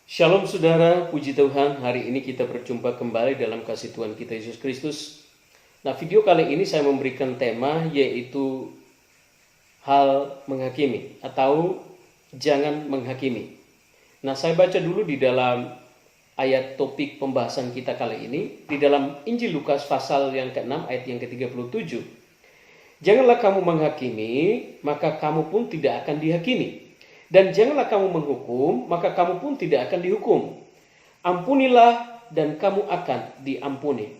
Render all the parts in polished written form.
Shalom saudara, puji Tuhan, hari ini kita berjumpa kembali dalam kasih Tuhan kita Yesus Kristus. Nah, video kali ini saya memberikan tema yaitu hal menghakimi atau jangan menghakimi. Nah, saya baca dulu di dalam ayat topik pembahasan kita kali ini, di dalam Injil Lukas pasal yang ke-6 ayat yang ke-37. Janganlah kamu menghakimi, maka kamu pun tidak akan dihakimi. Dan janganlah kamu menghukum, maka kamu pun tidak akan dihukum. Ampunilah dan kamu akan diampuni.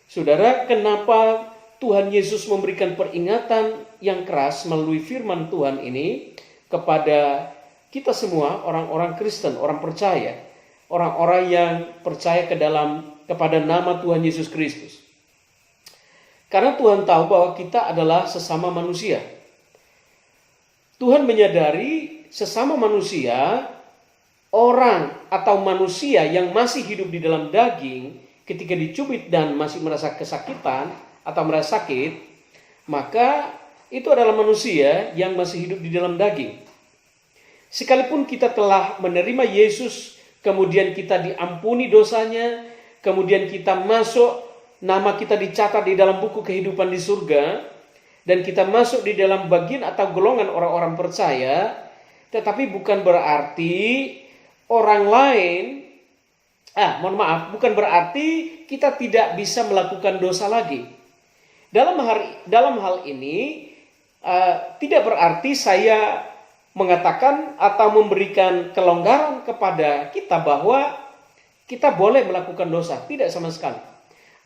Saudara, kenapa Tuhan Yesus memberikan peringatan yang keras melalui firman Tuhan ini kepada kita semua, orang-orang Kristen, orang percaya, orang-orang yang percaya kepada nama Tuhan Yesus Kristus? Karena Tuhan tahu bahwa kita adalah sesama manusia. Tuhan menyadari sesama manusia, orang atau manusia yang masih hidup di dalam daging, ketika dicubit dan masih merasa kesakitan atau merasa sakit, maka itu adalah manusia yang masih hidup di dalam daging. Sekalipun kita telah menerima Yesus, kemudian kita diampuni dosanya, kemudian kita masuk, nama kita dicatat di dalam buku kehidupan di surga, dan kita masuk di dalam bagian atau golongan orang-orang percaya, tetapi bukan berarti orang lain, bukan berarti kita tidak bisa melakukan dosa lagi. Dalam hal ini, tidak berarti saya mengatakan atau memberikan kelonggaran kepada kita bahwa kita boleh melakukan dosa. Tidak sama sekali.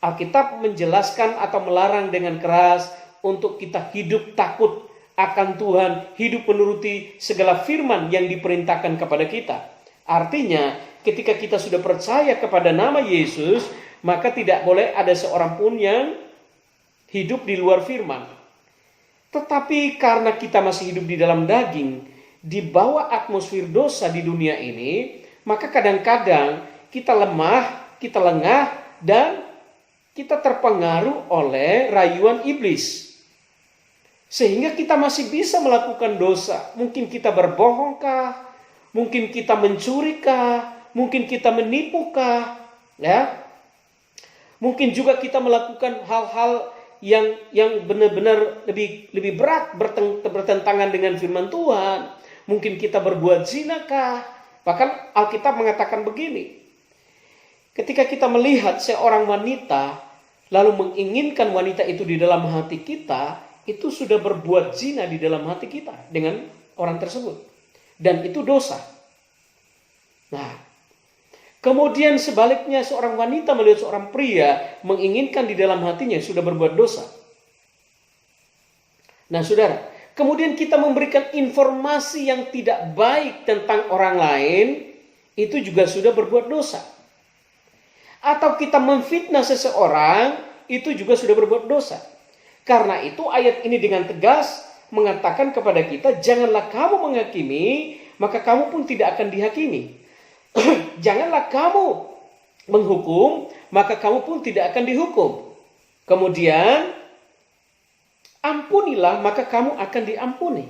Alkitab menjelaskan atau melarang dengan keras untuk kita hidup takut akan Tuhan, hidup menuruti segala firman yang diperintahkan kepada kita. Artinya, ketika kita sudah percaya kepada nama Yesus, maka tidak boleh ada seorang pun yang hidup di luar firman. Tetapi karena kita masih hidup di dalam daging, di bawah atmosfer dosa di dunia ini, maka kadang-kadang kita lemah, kita lengah, dan kita terpengaruh oleh rayuan iblis. Sehingga kita masih bisa melakukan dosa. Mungkin kita berbohongkah? Mungkin kita mencurikah? Mungkin kita menipukah? Ya? Mungkin juga kita melakukan hal-hal yang benar-benar lebih berat, bertentangan dengan firman Tuhan. Mungkin kita berbuat zinakah? Bahkan Alkitab mengatakan begini. Ketika kita melihat seorang wanita, lalu menginginkan wanita itu di dalam hati kita, itu sudah berbuat zina di dalam hati kita dengan orang tersebut. Dan itu dosa. Nah, kemudian sebaliknya seorang wanita melihat seorang pria menginginkan di dalam hatinya sudah berbuat dosa. Nah, saudara, kemudian kita memberikan informasi yang tidak baik tentang orang lain, itu juga sudah berbuat dosa. Atau kita memfitnah seseorang, itu juga sudah berbuat dosa. Karena itu ayat ini dengan tegas mengatakan kepada kita, janganlah kamu menghakimi, maka kamu pun tidak akan dihakimi. Janganlah kamu menghukum, maka kamu pun tidak akan dihukum. Kemudian, ampunilah, maka kamu akan diampuni.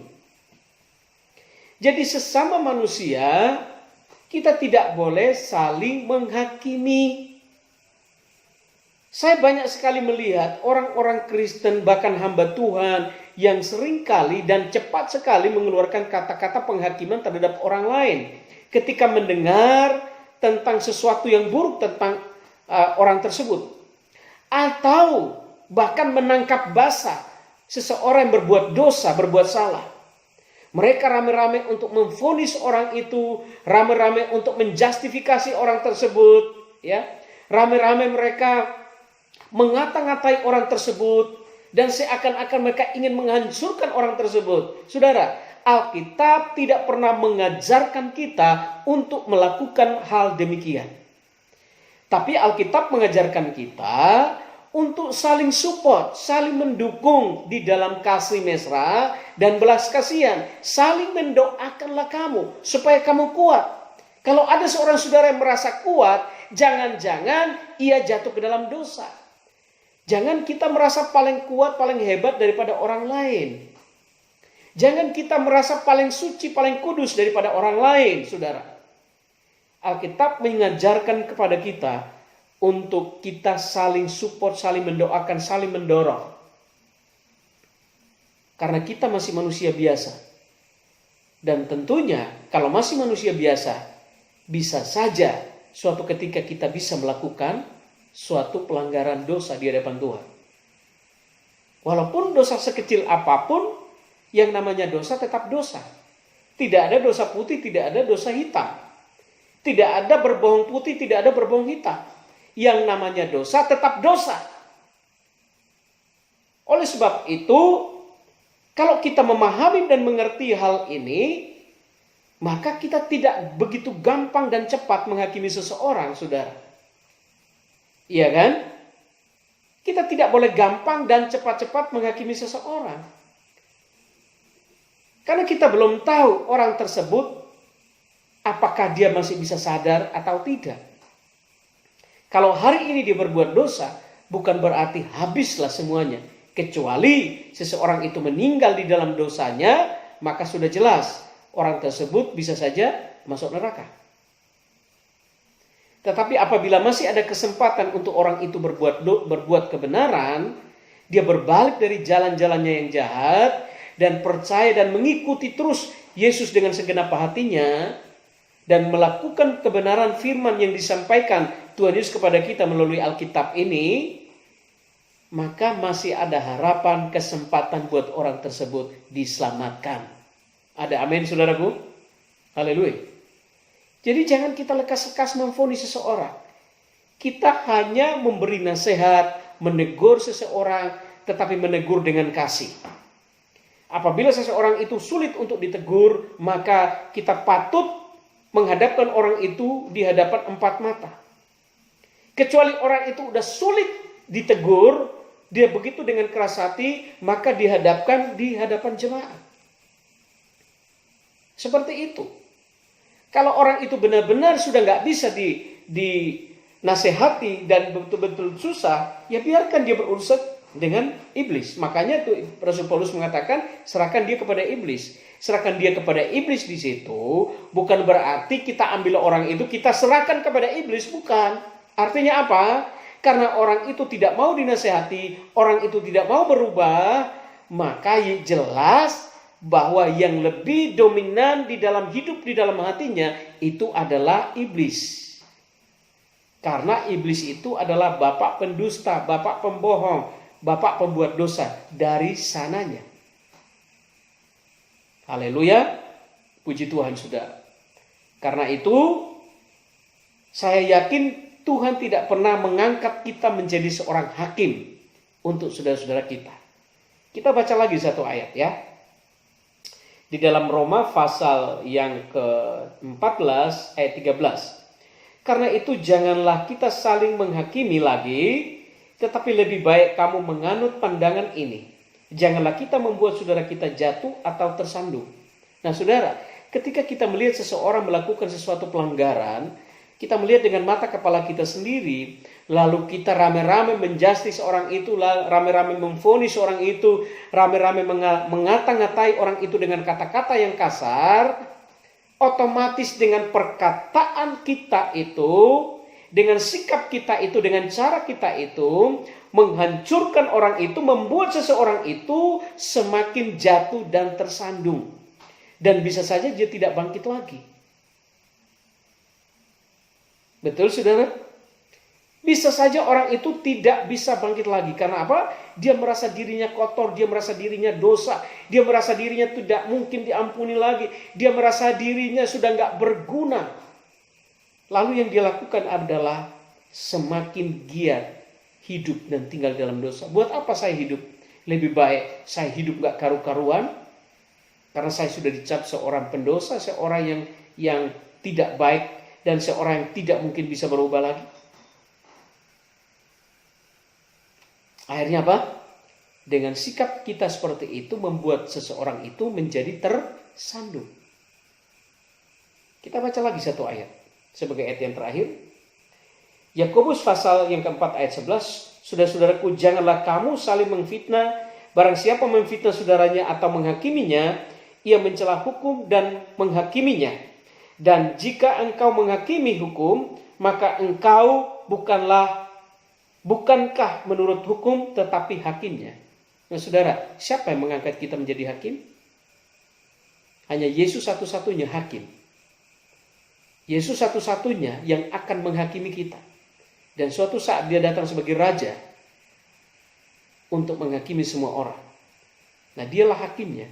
Jadi sesama manusia, kita tidak boleh saling menghakimi. Saya banyak sekali melihat orang-orang Kristen, bahkan hamba Tuhan, yang seringkali dan cepat sekali mengeluarkan kata-kata penghakiman terhadap orang lain. Ketika mendengar tentang sesuatu yang buruk tentang orang tersebut. Atau bahkan menangkap basah seseorang yang berbuat dosa, berbuat salah. Mereka rame-rame untuk memvonis orang itu, rame-rame untuk menjustifikasi orang tersebut. Ya, rame-rame mereka mengata-ngatai orang tersebut, dan seakan-akan mereka ingin menghancurkan orang tersebut. Saudara, Alkitab tidak pernah mengajarkan kita untuk melakukan hal demikian. Tapi Alkitab mengajarkan kita untuk saling support, saling mendukung di dalam kasih mesra dan belas kasihan. Saling mendoakanlah kamu supaya kamu kuat. Kalau ada seorang saudara yang merasa kuat, jangan-jangan ia jatuh ke dalam dosa. Jangan kita merasa paling kuat, paling hebat daripada orang lain. Jangan kita merasa paling suci, paling kudus daripada orang lain, saudara. Alkitab mengajarkan kepada kita untuk kita saling support, saling mendoakan, saling mendorong. Karena kita masih manusia biasa. Dan tentunya kalau masih manusia biasa, bisa saja suatu ketika kita bisa melakukan suatu pelanggaran dosa di hadapan Tuhan. Walaupun dosa sekecil apapun, yang namanya dosa tetap dosa. Tidak ada dosa putih, tidak ada dosa hitam. Tidak ada berbohong putih, tidak ada berbohong hitam. Yang namanya dosa tetap dosa. Oleh sebab itu, kalau kita memahami dan mengerti hal ini, maka kita tidak begitu gampang dan cepat menghakimi seseorang, saudara. Iya kan? Kita tidak boleh gampang dan cepat-cepat menghakimi seseorang. Karena kita belum tahu orang tersebut apakah dia masih bisa sadar atau tidak. Kalau hari ini dia berbuat dosa, bukan berarti habislah semuanya. Kecuali seseorang itu meninggal di dalam dosanya, maka sudah jelas orang tersebut bisa saja masuk neraka. Tetapi apabila masih ada kesempatan untuk orang itu berbuat kebenaran, dia berbalik dari jalan-jalannya yang jahat dan percaya dan mengikuti terus Yesus dengan segenap hatinya dan melakukan kebenaran firman yang disampaikan Tuhan Yesus kepada kita melalui Alkitab ini, maka masih ada harapan, kesempatan buat orang tersebut diselamatkan. Ada amin, saudaraku? Haleluya. Jadi jangan kita lekas-lekas memvonis seseorang. Kita hanya memberi nasihat, menegur seseorang, tetapi menegur dengan kasih. Apabila seseorang itu sulit untuk ditegur, maka kita patut menghadapkan orang itu di hadapan empat mata. Kecuali orang itu udah sulit ditegur, dia begitu dengan keras hati, maka dihadapkan di hadapan jemaat. Seperti itu. Kalau orang itu benar-benar sudah nggak bisa dinasehati dan betul-betul susah, ya biarkan dia berurusan dengan iblis. Makanya tuh Rasul Paulus mengatakan serahkan dia kepada iblis. Serahkan dia kepada iblis di situ bukan berarti kita ambil orang itu kita serahkan kepada iblis, bukan. Artinya apa? Karena orang itu tidak mau dinasehati, orang itu tidak mau berubah, maka jelas bahwa yang lebih dominan di dalam hidup, di dalam hatinya itu adalah iblis. Karena iblis itu adalah bapak pendusta, bapak pembohong, bapak pembuat dosa dari sananya. Haleluya, puji Tuhan saudara. Karena itu saya yakin Tuhan tidak pernah mengangkat kita menjadi seorang hakim untuk saudara-saudara kita. Kita baca lagi satu ayat ya. Di dalam Roma pasal yang ke-14 ayat 13. Karena itu janganlah kita saling menghakimi lagi, tetapi lebih baik kamu menganut pandangan ini. Janganlah kita membuat saudara kita jatuh atau tersandung. Nah saudara, ketika kita melihat seseorang melakukan sesuatu pelanggaran, kita melihat dengan mata kepala kita sendiri, lalu kita rame-rame menjustis orang itu, rame-rame memvonis orang itu, rame-rame mengata-ngatai orang itu dengan kata-kata yang kasar, otomatis dengan perkataan kita itu, dengan sikap kita itu, dengan cara kita itu, menghancurkan orang itu, membuat seseorang itu semakin jatuh dan tersandung. Dan bisa saja dia tidak bangkit lagi. Betul saudara? Bisa saja orang itu tidak bisa bangkit lagi. Karena apa? Dia merasa dirinya kotor, dia merasa dirinya dosa, dia merasa dirinya tidak mungkin diampuni lagi, dia merasa dirinya sudah nggak berguna. Lalu yang dia lakukan adalah semakin giat hidup dan tinggal dalam dosa. Buat apa saya hidup? Lebih baik saya hidup nggak karu-karuan, karena saya sudah dicap seorang pendosa, seorang yang tidak baik, dan seorang yang tidak mungkin bisa berubah lagi. Akhirnya apa? Dengan sikap kita seperti itu membuat seseorang itu menjadi tersandung. Kita baca lagi satu ayat sebagai ayat yang terakhir. Yakobus pasal yang keempat ayat 11. Saudara-saudaraku, janganlah kamu saling memfitnah. Barang siapa memfitnah saudaranya atau menghakiminya, ia mencela hukum dan menghakiminya. Dan jika engkau menghakimi hukum, maka engkau bukankah menurut hukum tetapi hakimnya. Nah saudara, siapa yang mengangkat kita menjadi hakim? Hanya Yesus satu-satunya hakim. Yesus satu-satunya yang akan menghakimi kita. Dan suatu saat dia datang sebagai raja untuk menghakimi semua orang. Nah dialah hakimnya.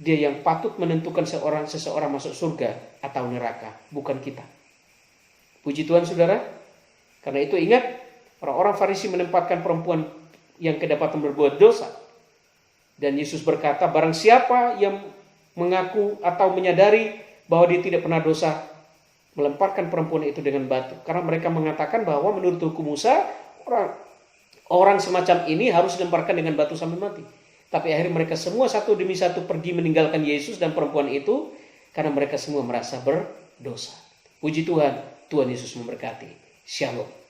Dia yang patut menentukan seseorang masuk surga atau neraka, bukan kita. Puji Tuhan saudara. Karena itu ingat, orang-orang Farisi menempatkan perempuan yang kedapatan berbuat dosa. Dan Yesus berkata, barang siapa yang mengaku atau menyadari bahwa dia tidak pernah dosa, melemparkan perempuan itu dengan batu. Karena mereka mengatakan bahwa menurut hukum Musa, orang semacam ini harus dilemparkan dengan batu sampai mati. Tapi akhirnya mereka semua satu demi satu pergi meninggalkan Yesus dan perempuan itu karena mereka semua merasa berdosa. Puji Tuhan, Tuhan Yesus memberkati. Shalom.